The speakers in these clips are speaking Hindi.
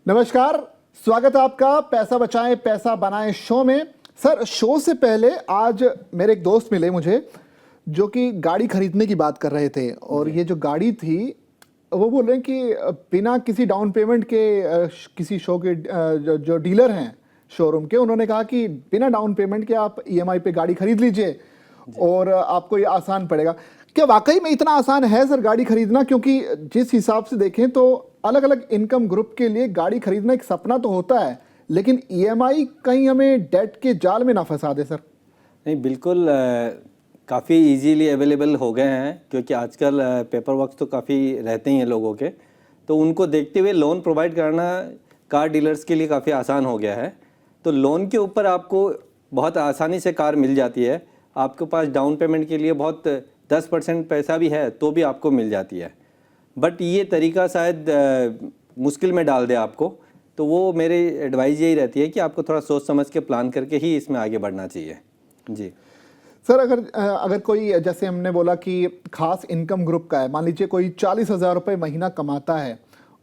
नमस्कार, स्वागत है आपका पैसा बचाएं पैसा बनाएं शो में। सर, शो से पहले आज मेरे एक दोस्त मिले मुझे जो कि गाड़ी खरीदने की बात कर रहे थे और ये जो गाड़ी थी वो बोल रहे हैं कि बिना किसी डाउन पेमेंट के किसी शो के जो डीलर हैं शोरूम के, उन्होंने कहा कि बिना डाउन पेमेंट के आप ईएमआई पे गाड़ी खरीद लीजिए और आपको ये आसान पड़ेगा। क्या वाकई में इतना आसान है सर गाड़ी खरीदना? क्योंकि जिस हिसाब से देखें तो अलग अलग इनकम ग्रुप के लिए गाड़ी खरीदना एक सपना तो होता है, लेकिन ईएमआई कहीं हमें डेट के जाल में ना फंसा दे सर। नहीं, बिल्कुल काफ़ी इजीली अवेलेबल हो गए हैं, क्योंकि आजकल पेपर वर्क तो काफ़ी रहते ही हैं लोगों के, तो उनको देखते हुए लोन प्रोवाइड करना कार डीलर्स के लिए काफ़ी आसान हो गया है। तो लोन के ऊपर आपको बहुत आसानी से कार मिल जाती है। आपके पास डाउन पेमेंट के लिए बहुत 10% पैसा भी है तो भी आपको मिल जाती है। बट ये तरीका शायद मुश्किल में डाल दे आपको, तो वो मेरी एडवाइस यही रहती है कि आपको थोड़ा सोच समझ के प्लान करके ही इसमें आगे बढ़ना चाहिए। जी सर, अगर कोई, जैसे हमने बोला कि खास इनकम ग्रुप का है, मान लीजिए कोई 40,000 रुपये महीना कमाता है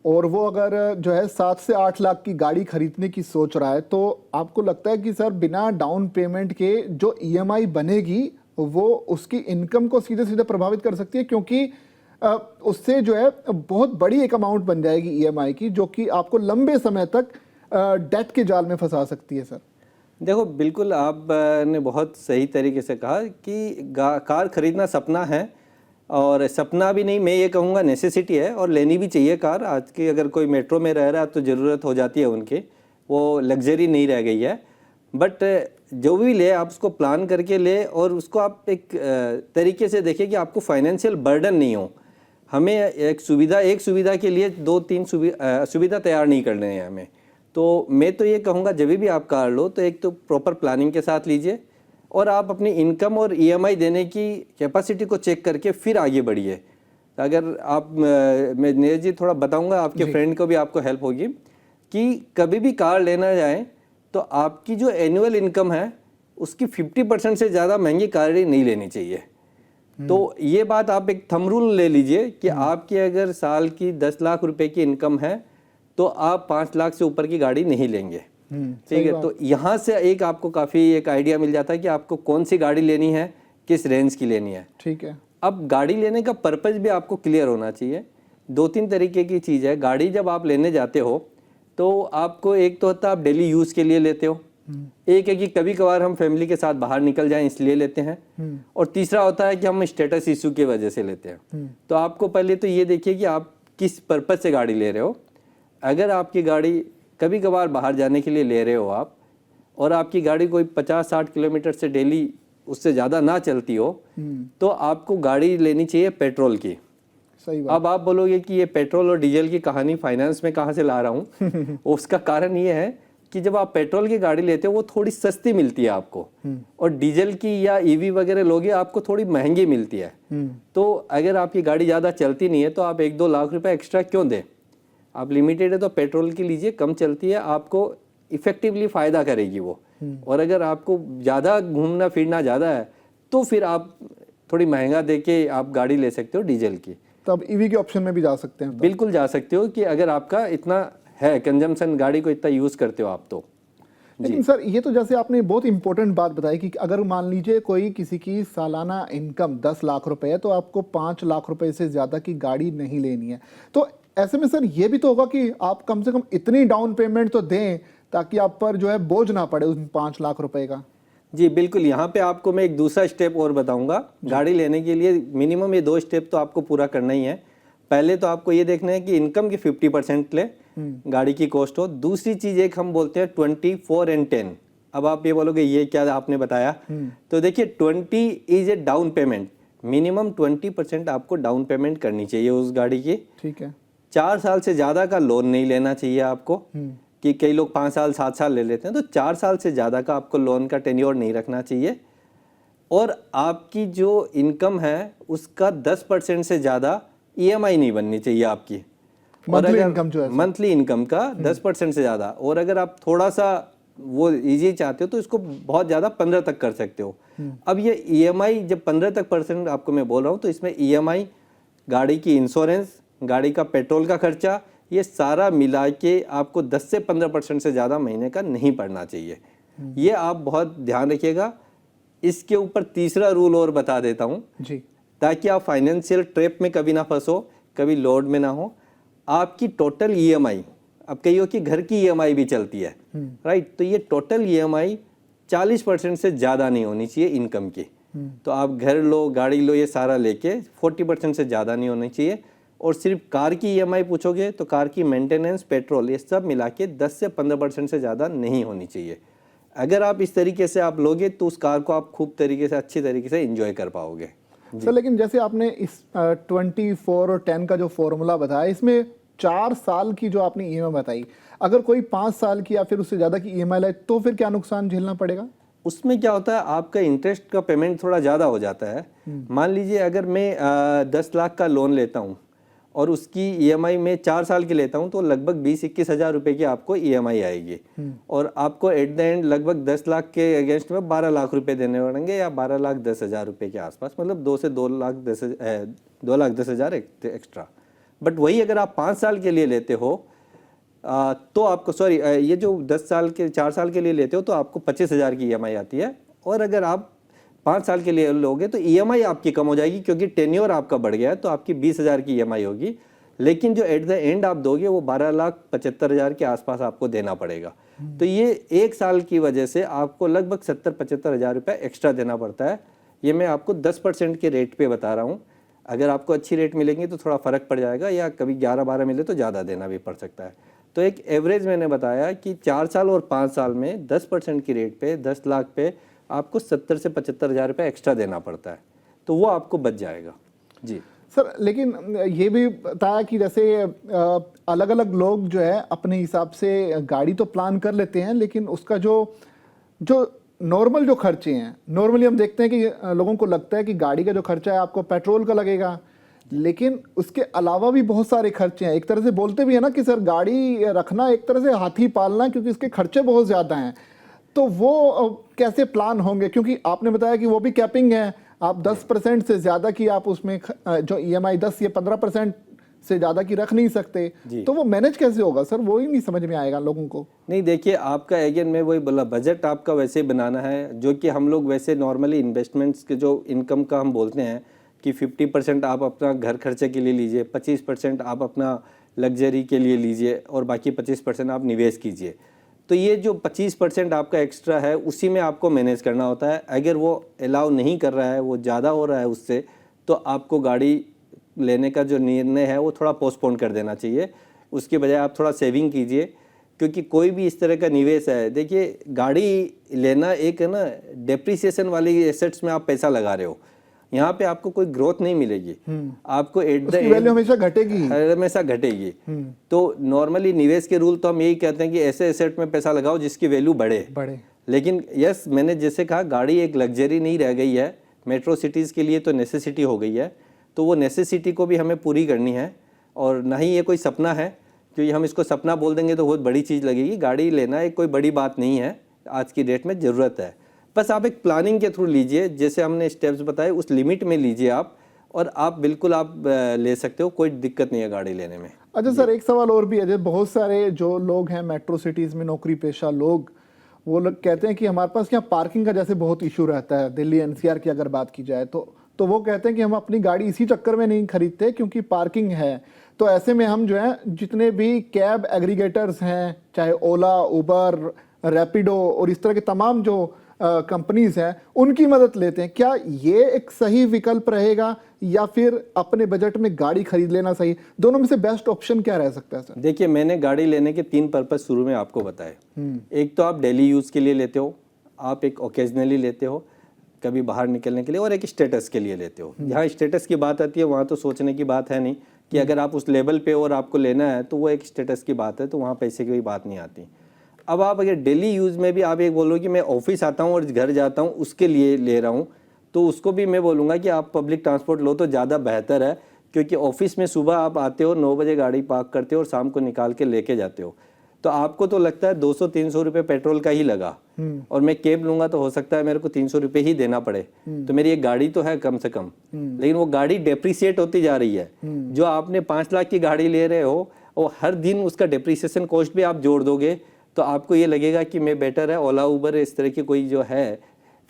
और वो अगर जो है 7 से 8 लाख की गाड़ी खरीदने की सोच रहा है, तो आपको लगता है कि सर बिना डाउन पेमेंट के जो ईएमआई बनेगी वो उसकी इनकम को सीधे सीधे प्रभावित कर सकती है? क्योंकि उससे जो है बहुत बड़ी एक अमाउंट बन जाएगी ईएमआई की, जो कि आपको लंबे समय तक डेट के जाल में फंसा सकती है। सर देखो, बिल्कुल आपने बहुत सही तरीके से कहा कि कार खरीदना सपना है, और सपना भी नहीं, मैं ये कहूँगा नेसेसिटी है, और लेनी भी चाहिए कार। आज की अगर कोई मेट्रो में रह रहा है तो ज़रूरत हो जाती है उनकी, वो लग्जरी नहीं रह गई है। बट जो भी ले आप उसको प्लान करके ले, और उसको आप एक तरीके से देखिए कि आपको फाइनेंशियल बर्डन नहीं हो। हमें एक सुविधा के लिए 2-3 सुविधा तैयार नहीं करने हैं हमें। तो मैं तो ये कहूँगा जब भी आप कार लो तो एक तो प्रॉपर प्लानिंग के साथ लीजिए, और आप अपनी इनकम और ईएमआई देने की कैपेसिटी को चेक करके फिर आगे बढ़िए। अगर आप मैं नीरज जी थोड़ा बताऊँगा, आपके फ्रेंड को भी आपको हेल्प होगी कि कभी भी कार लेना जाए तो आपकी जो एनुअल इनकम है उसकी 50% से ज़्यादा महंगी कार नहीं लेनी चाहिए। तो ये बात आप एक थंब रूल ले लीजिए कि आपकी अगर साल की 10 लाख रुपए की इनकम है तो आप 5 लाख से ऊपर की गाड़ी नहीं लेंगे। ठीक है, तो यहाँ से एक आपको काफ़ी एक आइडिया मिल जाता है कि आपको कौन सी गाड़ी लेनी है, किस रेंज की लेनी है। ठीक है, अब गाड़ी लेने का पर्पज़ भी आपको क्लियर होना चाहिए। 2-3 तरीके की चीज़ है। गाड़ी जब आप लेने जाते हो तो आपको एक तो होता है आप डेली यूज़ के लिए लेते हो, एक है कि कभी कभार हम फैमिली के साथ बाहर निकल जाएं इसलिए लेते हैं, और तीसरा होता है कि हम स्टेटस इशू की वजह से लेते हैं। तो आपको पहले तो ये देखिए कि आप किस पर्पज़ से गाड़ी ले रहे हो। अगर आपकी गाड़ी कभी कभार बाहर जाने के लिए ले रहे हो आप, और आपकी गाड़ी कोई 50-60 किलोमीटर से डेली उससे ज़्यादा ना चलती हो, तो आपको गाड़ी लेनी चाहिए पेट्रोल की। सही बात। अब आप बोलोगे कि ये पेट्रोल और डीजल की कहानी फाइनेंस में कहाँ से ला रहा हूँ? उसका कारण ये है कि जब आप पेट्रोल की गाड़ी लेते हो वो थोड़ी सस्ती मिलती है आपको, और डीजल की या ईवी वगैरह लोगे आपको थोड़ी महंगी मिलती है। तो अगर आपकी गाड़ी ज़्यादा चलती नहीं है तो आप 1-2 लाख रुपए एक्स्ट्रा क्यों दें? आप लिमिटेड है तो पेट्रोल की लीजिए, कम चलती है, आपको इफेक्टिवली फ़ायदा करेगी वो। और अगर आपको ज़्यादा घूमना फिरना ज़्यादा है तो फिर आप थोड़ी महंगा दे के आप गाड़ी ले सकते हो डीजल की। तो अब ईवी के ऑप्शन में भी जा सकते हैं? तो बिल्कुल जा सकते हो कि अगर आपका इतना है कंजम्पशन, गाड़ी को इतना यूज़ करते हो आप तो। लेकिन सर, ये तो जैसे आपने बहुत इंपॉर्टेंट बात बताई कि अगर मान लीजिए कोई किसी की सालाना इनकम 10 लाख रुपए है तो आपको 5 लाख रुपए से ज़्यादा की गाड़ी नहीं लेनी है। तो ऐसे में सर ये भी तो होगा कि आप कम से कम इतनी डाउन पेमेंट तो दें ताकि आप पर जो है बोझ ना पड़े उन 5 लाख रुपए का। जी बिल्कुल, यहाँ पे आपको मैं एक दूसरा स्टेप और बताऊंगा। गाड़ी लेने के लिए मिनिमम ये 2 स्टेप तो आपको पूरा करना ही है। पहले तो आपको ये देखना है कि इनकम की 50% ले, गाड़ी की कॉस्ट हो। दूसरी चीज़ एक हम बोलते हैं 24 and 10। अब आप ये बोलोगे ये क्या आपने बताया? तो देखिए 20 is a down payment, minimum 20% आपको डाउन पेमेंट करनी चाहिए उस गाड़ी की। ठीक है। 4 साल से ज़्यादा का लोन नहीं लेना चाहिए आपको, कि कई लोग 5 साल 7 साल ले लेते हैं, तो 4 साल से ज़्यादा का आपको लोन का टेन्योर नहीं रखना चाहिए। और आपकी जो इनकम है उसका 10% से ज़्यादा ईएमआई नहीं बननी चाहिए आपकी। मंथली इनकम जो है, मंथली इनकम का 10% से ज़्यादा। और अगर आप थोड़ा सा वो इजी चाहते हो तो इसको बहुत ज़्यादा 15 तक कर सकते हो। अब ये ईएमआई जब 15 तक % आपको मैं बोल रहा हूँ, तो इसमें ईएमआई, गाड़ी की इंश्योरेंस, गाड़ी का पेट्रोल का खर्चा, ये सारा मिला के आपको 10 से 15% से ज़्यादा महीने का नहीं पड़ना चाहिए। ये आप बहुत ध्यान रखिएगा। इसके ऊपर तीसरा रूल और बता देता हूँ जी, ताकि आप फाइनेंशियल ट्रैप में कभी ना फंसो, कभी लोड में ना हो। आपकी टोटल ईएमआई, अब कहियो कि घर की ईएमआई भी चलती है, राइट, तो ये टोटल ईएमआई 40% से ज़्यादा नहीं होनी चाहिए इनकम की। तो आप घर लो, गाड़ी लो, ये सारा लेके 40% से ज़्यादा नहीं होनी चाहिए। और सिर्फ कार की ईएमआई पूछोगे तो कार की मेंटेनेंस, पेट्रोल, ये सब मिला के 10 से 15% से ज़्यादा नहीं होनी चाहिए। अगर आप इस तरीके से आप लोगे तो उस कार को आप खूब तरीके से, अच्छी तरीके से एंजॉय कर पाओगे। सर लेकिन जैसे आपने इस 24 और 10 का जो फॉर्मूला बताया, इसमें 4 साल की जो आपने ईएमआई बताई, अगर कोई 5 साल की या फिर उससे ज़्यादा की ईएमआई लाए तो फिर क्या नुकसान झेलना पड़ेगा? उसमें क्या होता है, आपका इंटरेस्ट का पेमेंट थोड़ा ज़्यादा हो जाता है। मान लीजिए अगर मैं 10 लाख का लोन लेता हूँ और उसकी ईएमआई में 4 साल की लेता हूँ तो लगभग 20-21 हज़ार रुपये की आपको ईएमआई आएगी। और आपको एट द एंड लगभग 10 लाख के अगेंस्ट में 12 लाख रुपए देने पड़ेंगे, या 12,10,000 रुपये के आसपास, मतलब 2 से 2,10,000 एक्स्ट्रा। बट वही अगर आप 5 साल के लिए लेते हो तो आपको, सॉरी, ये जो 4 साल के लिए लेते हो तो आपको 25,000 की ईएमआई आती है। और अगर आप 5 साल के लिए लोगे तो ईएमआई आपकी कम हो जाएगी, क्योंकि टेन्योर आपका बढ़ गया है, तो आपकी 20,000 की ईएमआई होगी। लेकिन जो एट द एंड आप दोगे वो 12,75,000 के आसपास आपको देना पड़ेगा। तो ये 1 साल की वजह से आपको लगभग 70-75 हज़ार रुपये एक्स्ट्रा देना पड़ता है। ये मैं आपको 10% के रेट पे बता रहा हूँ। अगर आपको अच्छी रेट मिलेंगी तो थोड़ा फ़र्क पड़ जाएगा, या कभी 11-12 मिले तो ज़्यादा देना भी पड़ सकता है। तो एक एवरेज मैंने बताया कि 4 साल और 5 साल में 10% की रेट पे 10 लाख पे आपको 70 से 75 हज़ार रुपये एक्स्ट्रा देना पड़ता है, तो वो आपको बच जाएगा। जी सर, लेकिन ये भी बताया कि जैसे अलग अलग लोग जो है अपने हिसाब से गाड़ी तो प्लान कर लेते हैं, लेकिन उसका जो नॉर्मल जो खर्चे हैं, नॉर्मली हम देखते हैं कि लोगों को लगता है कि गाड़ी का जो खर्चा है आपको पेट्रोल का लगेगा, लेकिन उसके अलावा भी बहुत सारे खर्चे हैं। एक तरह से बोलते भी है ना कि सर गाड़ी रखना एक तरह से हाथी पालना, क्योंकि इसके खर्चे बहुत ज़्यादा हैं। तो वो कैसे प्लान होंगे? क्योंकि आपने बताया कि वो भी कैपिंग है, आप 10% से ज़्यादा की आप उसमें जो ईएमआई 10 या 15% से ज़्यादा की रख नहीं सकते, तो वो मैनेज कैसे होगा सर? वो ही नहीं समझ में आएगा लोगों को। नहीं, देखिए, आपका अगेन मैं वही बोला, बजट आपका वैसे बनाना है, जो कि हम लोग वैसे नॉर्मली इन्वेस्टमेंट्स के जो इनकम का हम बोलते हैं कि 50% आप अपना घर खर्चे के लिए लीजिए, 25% आप अपना लग्जरी के लिए लीजिए, और बाकी 25% आप निवेश कीजिए। तो ये जो 25% आपका एक्स्ट्रा है उसी में आपको मैनेज करना होता है। अगर वो अलाउ नहीं कर रहा है, वो ज़्यादा हो रहा है उससे, तो आपको गाड़ी लेने का जो निर्णय है वो थोड़ा पोस्टपोन कर देना चाहिए। उसके बजाय आप थोड़ा सेविंग कीजिए, क्योंकि कोई भी इस तरह का निवेश है, देखिए गाड़ी लेना एक है ना डेप्रिसिएशन वाली एसेट्स में आप पैसा लगा रहे हो, यहाँ पे आपको कोई ग्रोथ नहीं मिलेगी, आपको एट द वैल्यू हमेशा घटेगी, हमेशा घटेगी। तो नॉर्मली निवेश के रूल तो हम यही कहते हैं कि ऐसे एसेट में पैसा लगाओ जिसकी वैल्यू बढ़े। लेकिन यस, मैंने जैसे कहा, गाड़ी एक लग्जरी नहीं रह गई है, मेट्रो सिटीज़ के लिए तो नेसेसिटी हो गई है, तो वो नेसेसिटी को भी हमें पूरी करनी है। और ना ही ये कोई सपना है, क्योंकि हम इसको सपना बोल देंगे तो बहुत बड़ी चीज़ लगेगी। गाड़ी लेना एक कोई बड़ी बात नहीं है, आज की डेट में ज़रूरत है। बस आप एक प्लानिंग के थ्रू लीजिए, जैसे हमने स्टेप्स बताए उस लिमिट में लीजिए आप, और आप बिल्कुल आप ले सकते हो, कोई दिक्कत नहीं है गाड़ी लेने में। अच्छा सर, एक सवाल और भी है। जैसे बहुत सारे जो लोग हैं मेट्रो सिटीज़ में नौकरी पेशा लोग, वो लोग कहते हैं कि हमारे पास यहाँ पार्किंग का जैसे बहुत इशू रहता है। दिल्ली एनसीआर की अगर बात की जाए तो वो कहते हैं कि हम अपनी गाड़ी इसी चक्कर में नहीं खरीदते क्योंकि पार्किंग है। तो ऐसे में हम जो है जितने भी कैब एग्रीगेटर्स हैं, चाहे ओला, उबर, रैपिडो और इस तरह के तमाम जो कंपनीज हैं, उनकी मदद लेते हैं। क्या ये एक सही विकल्प रहेगा, या फिर अपने बजट में गाड़ी खरीद लेना सही? दोनों में से बेस्ट ऑप्शन क्या रह सकता है सर? देखिए, मैंने गाड़ी लेने के 3 पर्पस शुरू में आपको बताए। एक तो आप डेली यूज़ के लिए लेते हो, आप एक ओकेजनली लेते हो कभी बाहर निकलने के लिए, और एक स्टेटस के लिए लेते हो। जहाँ स्टेटस की बात आती है वहाँ तो सोचने की बात है नहीं कि अगर आप उस लेवल पे और आपको लेना है तो वो एक स्टेटस की बात है, तो वहाँ पैसे की कोई बात नहीं आती। अब आप अगर डेली यूज़ में भी आप एक बोलो कि मैं ऑफिस आता हूँ और घर जाता हूँ उसके लिए ले रहा हूँ, तो उसको भी मैं बोलूँगा कि आप पब्लिक ट्रांसपोर्ट लो तो ज़्यादा बेहतर है, क्योंकि ऑफिस में सुबह आप आते हो 9 बजे गाड़ी पार्क करते हो और शाम को निकाल के लेके जाते हो, तो आपको तो लगता है 200-300 रुपये पेट्रोल का ही लगा, और मैं कैब लूँगा तो हो सकता है मेरे को 300 रुपये ही देना पड़े। तो मेरी एक गाड़ी तो है कम से कम, लेकिन वो गाड़ी डेप्रिसिएट होती जा रही है। जो आपने 5 लाख की गाड़ी ले रहे हो, और हर दिन उसका डिप्रिसिएशन कॉस्ट भी आप जोड़ दोगे तो आपको ये लगेगा कि मैं बेटर है ओला उबर इस तरह की कोई जो है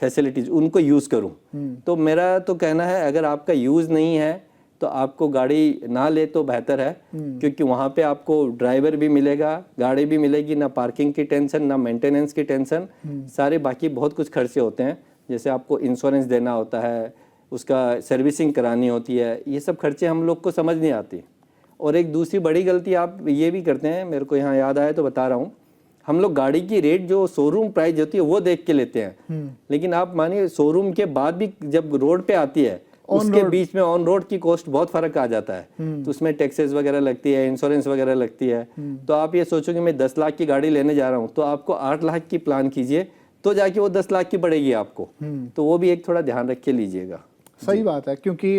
फैसिलिटीज़ उनको यूज़ करूं। तो मेरा तो कहना है अगर आपका यूज़ नहीं है तो आपको गाड़ी ना ले तो बेहतर है, क्योंकि वहाँ पे आपको ड्राइवर भी मिलेगा, गाड़ी भी मिलेगी, ना पार्किंग की टेंशन ना मेंटेनेंस की टेंशन, सारे बाकी बहुत कुछ खर्चे होते हैं, जैसे आपको इंश्योरेंस देना होता है, उसका सर्विसिंग करानी होती है, ये सब खर्चे हम लोग को समझ नहीं आती। और एक दूसरी बड़ी गलती आप ये भी करते हैं, मेरे को यहाँ याद आया तो बता रहा हूँ, हम लोग गाड़ी की रेट जो शोरूम प्राइस होती है वो देख के लेते हैं, लेकिन आप मानिए शोरूम के बाद भी जब रोड पे आती है उसके बीच में ऑन रोड की कॉस्ट बहुत फर्क आ जाता है। तो उसमें टैक्सेस वगैरह लगती है, इंश्योरेंस वगैरह लगती है। तो आप ये सोचो कि मैं 10 लाख की गाड़ी लेने जा रहा हूँ तो आपको 8 लाख की प्लान कीजिए तो जाके वो 10 लाख की पड़ेगी आपको। तो वो भी एक थोड़ा ध्यान रख के लीजिएगा। सही बात है, क्योंकि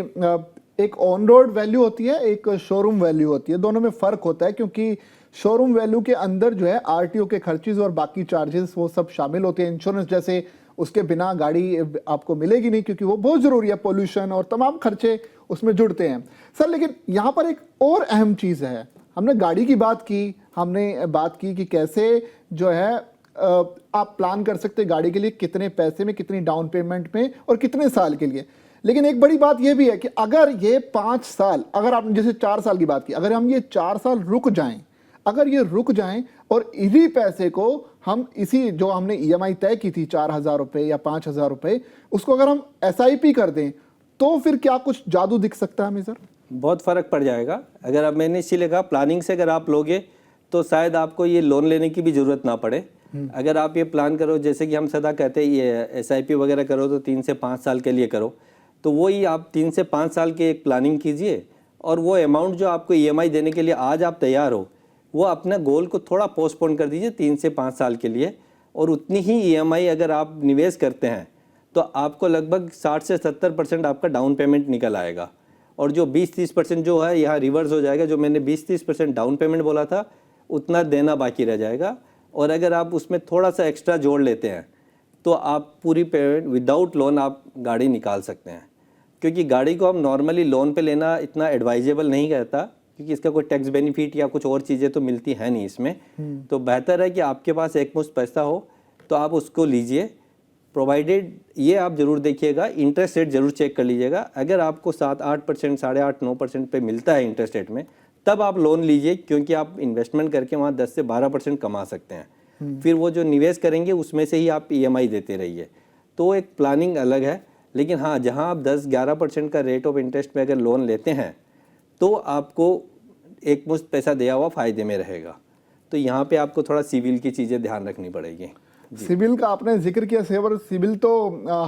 एक ऑन रोड वैल्यू होती है, एक शोरूम वैल्यू होती है, दोनों में फर्क होता है, क्योंकि शोरूम वैल्यू के अंदर जो है आरटीओ के खर्चेज और बाकी चार्जेस वो सब शामिल होते हैं। इंश्योरेंस जैसे उसके बिना गाड़ी आपको मिलेगी नहीं, क्योंकि वो बहुत ज़रूरी है, पोल्यूशन और तमाम खर्चे उसमें जुड़ते हैं। सर लेकिन यहाँ पर एक और अहम चीज़ है, हमने गाड़ी की बात की, हमने बात की कि कैसे जो है आप प्लान कर सकते हैं गाड़ी के लिए कितने पैसे में, कितनी डाउन पेमेंट में और कितने साल के लिए। लेकिन एक बड़ी बात यह भी है कि अगर ये 5 साल, अगर आप जैसे 4 साल की बात की, अगर हम ये 4 साल रुक जाएं, अगर ये रुक जाएं और इन्हीं पैसे को हम इसी जो हमने ईएमआई तय की थी 4,000 रुपये या 5,000 रुपये, उसको अगर हम एसआईपी कर दें तो फिर क्या कुछ जादू दिख सकता है हमें सर? बहुत फ़र्क पड़ जाएगा। अगर अब मैंने इसीलिए कहा प्लानिंग से अगर आप लोगे तो शायद आपको ये लोन लेने की भी ज़रूरत ना पड़े। अगर आप ये प्लान करो, जैसे कि हम सदा कहते हैं ये एसआईपी वगैरह करो तो 3 से 5 साल के लिए करो, तो वही आप 3 से 5 साल की एक प्लानिंग कीजिए और वो अमाउंट जो आपको ईएमआई देने के लिए आज आप तैयार हो वो अपना गोल को थोड़ा पोस्टपोन कर दीजिए 3 से 5 साल के लिए, और उतनी ही ईएमआई अगर आप निवेश करते हैं तो आपको लगभग 60 से 70% आपका डाउन पेमेंट निकल आएगा, और जो 20-30% जो है यहाँ रिवर्स हो जाएगा। जो मैंने 20-30% डाउन पेमेंट बोला था उतना देना बाकी रह जाएगा, और अगर आप उसमें थोड़ा सा एक्स्ट्रा जोड़ लेते हैं तो आप पूरी पेमेंट विदाउट लोन आप गाड़ी निकाल सकते हैं। क्योंकि गाड़ी को हम नॉर्मली लोन पे लेना इतना एडवाइजेबल नहीं कहता, क्योंकि इसका कोई टैक्स बेनिफिट या कुछ और चीज़ें तो मिलती है नहीं इसमें। तो बेहतर है कि आपके पास एकमुश्त पैसा हो तो आप उसको लीजिए, प्रोवाइडेड ये आप ज़रूर देखिएगा इंटरेस्ट रेट ज़रूर चेक कर लीजिएगा। अगर आपको 7-8%, 8.5-9% पे मिलता है इंटरेस्ट रेट में, तब आप लोन लीजिए, क्योंकि आप इन्वेस्टमेंट करके वहाँ 10 से 12% कमा सकते हैं। फिर वो जो निवेश करेंगे उसमें से ही आप ईएमआई देते रहिए। तो एक प्लानिंग अलग है। लेकिन हाँ, जहाँ आप 10-11% का रेट ऑफ इंटरेस्ट में अगर लोन लेते हैं तो आपको एक मुश्त पैसा दिया हुआ फ़ायदे में रहेगा। तो यहाँ पे आपको थोड़ा सिविल की चीज़ें ध्यान रखनी पड़ेगी। सिविल का आपने जिक्र किया सेवर, सिविल तो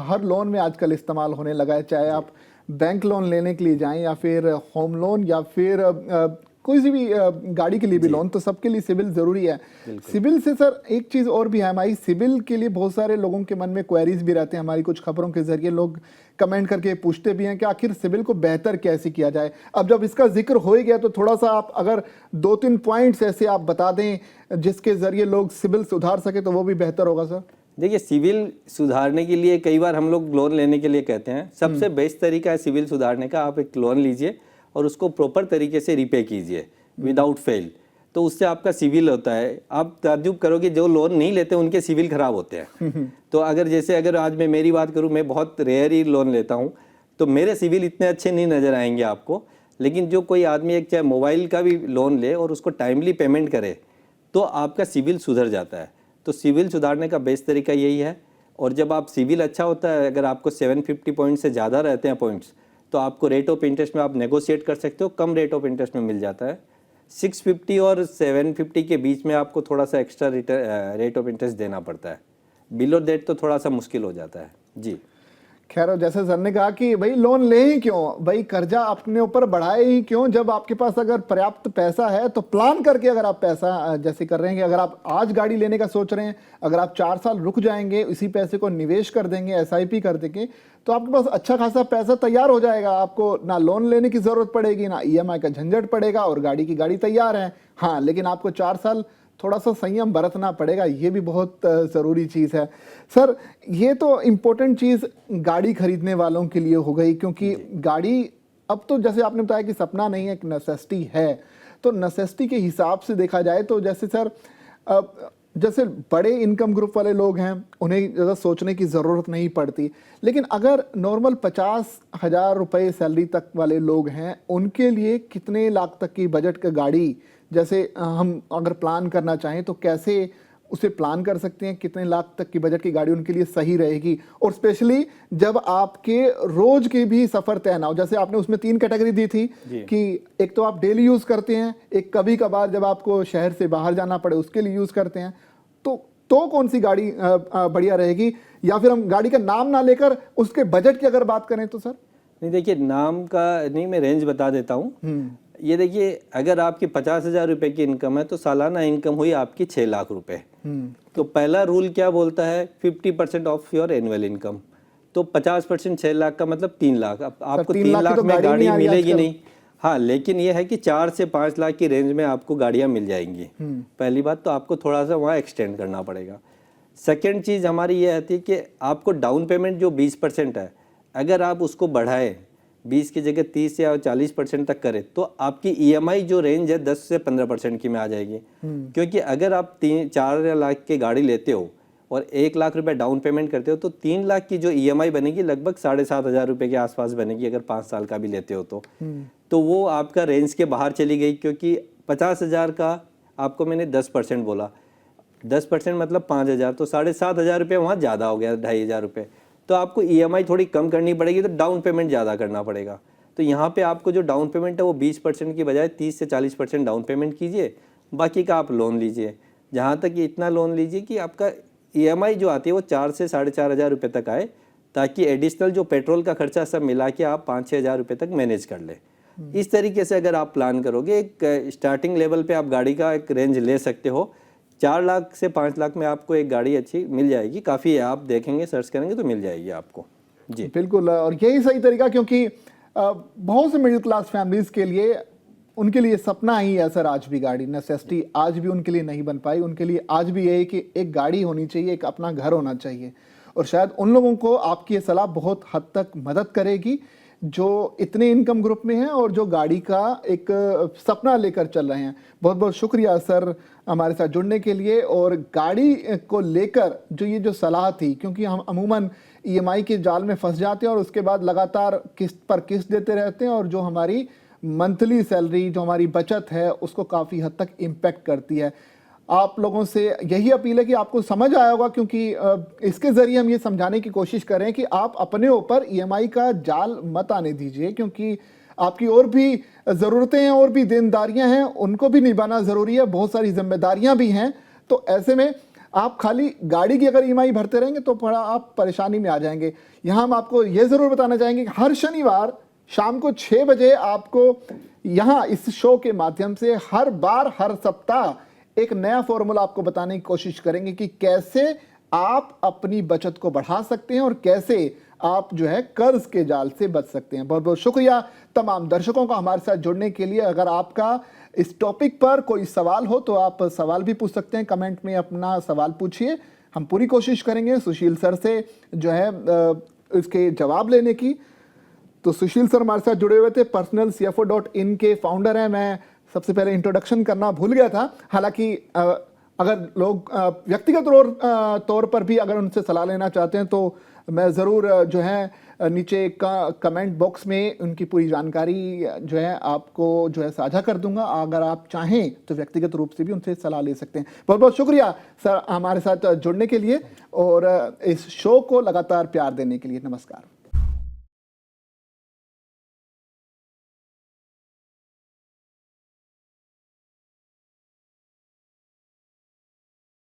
हर लोन में आजकल इस्तेमाल होने लगा है, चाहे आप बैंक लोन लेने के लिए जाएं या फिर होम लोन या फिर कोई सी भी गाड़ी के लिए भी लोन, तो सबके लिए सिविल ज़रूरी है। सिविल से सर एक चीज़ और भी है, हमारी सिविल के लिए बहुत सारे लोगों के मन में क्वेरीज भी रहते हैं। हमारी कुछ खबरों के जरिए लोग कमेंट करके पूछते भी हैं कि आखिर सिविल को बेहतर कैसे किया जाए। अब जब इसका जिक्र हो ही गया तो थोड़ा सा आप अगर 2-3 पॉइंट्स ऐसे आप बता दें जिसके ज़रिए लोग सिविल सुधार सके तो वो भी बेहतर होगा सर। देखिए, सिविल सुधारने के लिए कई बार हम लोग लोन लेने के लिए कहते हैं, सबसे बेस्ट तरीका है सिविल सुधारने का, आप एक लोन लीजिए और उसको प्रॉपर तरीके से रिपे कीजिए विदाउट फेल। तो उससे आपका सिविल होता है, आप ताज्जुब करोगे जो लोन नहीं लेते उनके सिविल खराब होते हैं। तो अगर आज मैं मेरी बात करूं, मैं बहुत रेयर ही लोन लेता हूं, तो मेरे सिविल इतने अच्छे नहीं नज़र आएंगे आपको। लेकिन जो कोई आदमी एक चाहे मोबाइल का भी लोन ले और उसको टाइमली पेमेंट करे तो आपका सिविल सुधर जाता है। तो सिविल सुधारने का बेस्ट तरीका यही है। और जब आप सिविल अच्छा होता है, अगर आपको 750 पॉइंट से ज़्यादा रहते हैं पॉइंट्स, तो आपको रेट ऑफ इंटरेस्ट में आप नेगोशिएट कर सकते हो, कम रेट ऑफ इंटरेस्ट में मिल जाता है। 650 और 750 के बीच में आपको थोड़ा सा एक्स्ट्रा रेट ऑफ इंटरेस्ट देना पड़ता है, बिलो दैट तो थोड़ा सा मुश्किल हो जाता है जी। खैर, जैसे सर ने कहा कि भाई लोन ले ही क्यों, भाई कर्जा अपने ऊपर बढ़ाए ही क्यों, जब आपके पास अगर पर्याप्त पैसा है तो प्लान करके अगर आप पैसा जैसे कर रहे हैं कि अगर आप आज गाड़ी लेने का सोच रहे हैं, अगर आप 4 साल रुक जाएंगे, इसी पैसे को निवेश कर देंगे, एसआईपी कर देंगे, तो आपके पास अच्छा खासा पैसा तैयार हो जाएगा। आपको ना लोन लेने की ज़रूरत पड़ेगी, ना ईएमआई का झंझट पड़ेगा और गाड़ी तैयार है। हाँ, लेकिन आपको 4 साल थोड़ा सा संयम बरतना पड़ेगा, ये भी बहुत ज़रूरी चीज़ है। सर, ये तो इम्पोर्टेंट चीज़ गाड़ी खरीदने वालों के लिए हो गई, क्योंकि गाड़ी अब तो जैसे आपने बताया कि सपना नहीं है, एक नेसेसिटी है। तो नेसेसिटी के हिसाब से देखा जाए तो जैसे सर जैसे बड़े इनकम ग्रुप वाले लोग हैं उन्हें ज़्यादा सोचने की ज़रूरत नहीं पड़ती, लेकिन अगर नॉर्मल 50,000 रुपये सैलरी तक वाले लोग हैं उनके लिए कितने लाख तक की बजट का गाड़ी जैसे हम अगर प्लान करना चाहें तो कैसे उसे प्लान कर सकते हैं, कितने लाख तक की बजट की गाड़ी उनके लिए सही रहेगी, और स्पेशली जब आपके रोज के भी सफर तय ना हो। जैसे आपने उसमें 3 कैटेगरी दी थी कि एक तो आप डेली यूज करते हैं, एक कभी कभार जब आपको शहर से बाहर जाना पड़े उसके लिए यूज करते हैं, तो कौन सी गाड़ी बढ़िया रहेगी, या फिर हम गाड़ी का नाम ना लेकर उसके बजट की अगर बात करें तो सर? नहीं, देखिए नाम का नहीं, मैं रेंज बता देता हूँ। ये देखिए, अगर आपकी 50,000 रुपए की इनकम है तो सालाना इनकम हुई आपकी 6 लाख रुपए। तो पहला रूल क्या बोलता है, 50% ऑफ योर एनुअल इनकम। तो 50% 6 लाख का मतलब 3 लाख। अब आपको 3 लाख में गाड़ी मिलेगी नहीं। हाँ, लेकिन ये है कि 4 से 5 लाख की रेंज में आपको गाड़ियां मिल जाएंगी। पहली बात तो आपको थोड़ा सा वहाँ एक्सटेंड करना पड़ेगा। सेकेंड चीज़ हमारी ये आती है कि आपको डाउन पेमेंट जो 20% है, अगर आप उसको बढ़ाएं 20 की जगह 30 या 40% तक करें तो आपकी ईएमआई जो रेंज है 10 से 15% की में आ जाएगी। क्योंकि अगर आप 3-4 लाख की गाड़ी लेते हो और 1 लाख रुपए डाउन पेमेंट करते हो तो 3 लाख की जो ईएमआई बनेगी लगभग 7,500 रुपये के आसपास बनेगी, अगर 5 साल का भी लेते हो तो वो आपका रेंज के बाहर चली गई। क्योंकि 50,000 का आपको मैंने 10% बोला, 10% मतलब 5,000, तो 7,500 रुपये वहाँ ज़्यादा हो गया, 2,500 रुपये। तो आपको ईएमआई थोड़ी कम करनी पड़ेगी, तो डाउन पेमेंट ज़्यादा करना पड़ेगा। तो यहाँ पे आपको जो डाउन पेमेंट है वो 20% की बजाय 30 से 40% डाउन पेमेंट कीजिए, बाकी का आप लोन लीजिए। जहाँ तक इतना लोन लीजिए कि आपका ईएमआई जो आती है वो 4 से 4,500 रुपये तक आए, ताकि एडिशनल जो पेट्रोल का खर्चा सब मिला के आप 5-6 हज़ार रुपये तक मैनेज कर ले। इस तरीके से अगर आप प्लान करोगे, एक स्टार्टिंग लेवल पे आप गाड़ी का एक रेंज ले सकते हो। 4 लाख से 5 लाख में आपको एक गाड़ी अच्छी मिल जाएगी, काफ़ी है। आप देखेंगे, सर्च करेंगे तो मिल जाएगी आपको। जी बिल्कुल, और यही सही तरीका, क्योंकि बहुत से मिडिल क्लास फैमिलीज़ के लिए उनके लिए सपना ही है सर आज भी गाड़ी, नेसेसिटी आज भी उनके लिए नहीं बन पाई। उनके लिए आज भी यही कि एक गाड़ी होनी चाहिए, एक अपना घर होना चाहिए। और शायद उन लोगों को आपकी ये सलाह बहुत हद तक मदद करेगी जो इतने इनकम ग्रुप में हैं और जो गाड़ी का एक सपना लेकर चल रहे हैं। बहुत बहुत शुक्रिया सर हमारे साथ जुड़ने के लिए। और गाड़ी को लेकर जो सलाह थी, क्योंकि हम अमूमन ईएमआई के जाल में फंस जाते हैं और उसके बाद लगातार किस्त पर किस्त देते रहते हैं, और जो हमारी मंथली सैलरी, जो हमारी बचत है, उसको काफ़ी हद तक इम्पेक्ट करती है। आप लोगों से यही अपील है कि आपको समझ आया होगा, क्योंकि इसके ज़रिए हम ये समझाने की कोशिश करें कि आप अपने ऊपर ईएमआई का जाल मत आने दीजिए, क्योंकि आपकी और भी ज़रूरतें हैं, और भी देनदारियां हैं, उनको भी निभाना ज़रूरी है, बहुत सारी जिम्मेदारियां भी हैं। तो ऐसे में आप खाली गाड़ी की अगर ईएमआई भरते रहेंगे तो बड़ा आप परेशानी में आ जाएंगे। यहाँ हम आपको ये ज़रूर बताना चाहेंगे कि हर शनिवार शाम को 6 बजे आपको यहाँ इस शो के माध्यम से हर सप्ताह एक नया फॉर्मूला आपको बताने की कोशिश करेंगे कि कैसे आप अपनी बचत को बढ़ा सकते हैं और कैसे आप जो है कर्ज के जाल से बच सकते हैं। बहुत बहुत शुक्रिया तमाम दर्शकों का हमारे साथ जुड़ने के लिए। अगर आपका इस टॉपिक पर कोई सवाल हो तो आप सवाल भी पूछ सकते हैं, कमेंट में अपना सवाल पूछिए। हम पूरी कोशिश करेंगे सुशील सर से जो है इसके जवाब लेने की। तो सुशील सर हमारे साथ जुड़े हुए थे, personalcfo.in के फाउंडर हैं। मैं सबसे पहले इंट्रोडक्शन करना भूल गया था। हालांकि अगर लोग व्यक्तिगत तौर पर भी अगर उनसे सलाह लेना चाहते हैं तो मैं ज़रूर जो है नीचे कमेंट बॉक्स में उनकी पूरी जानकारी जो है आपको जो है साझा कर दूंगा। अगर आप चाहें तो व्यक्तिगत रूप से भी उनसे सलाह ले सकते हैं। बहुत बहुत शुक्रिया सर हमारे साथ जुड़ने के लिए और इस शो को लगातार प्यार देने के लिए। नमस्कार।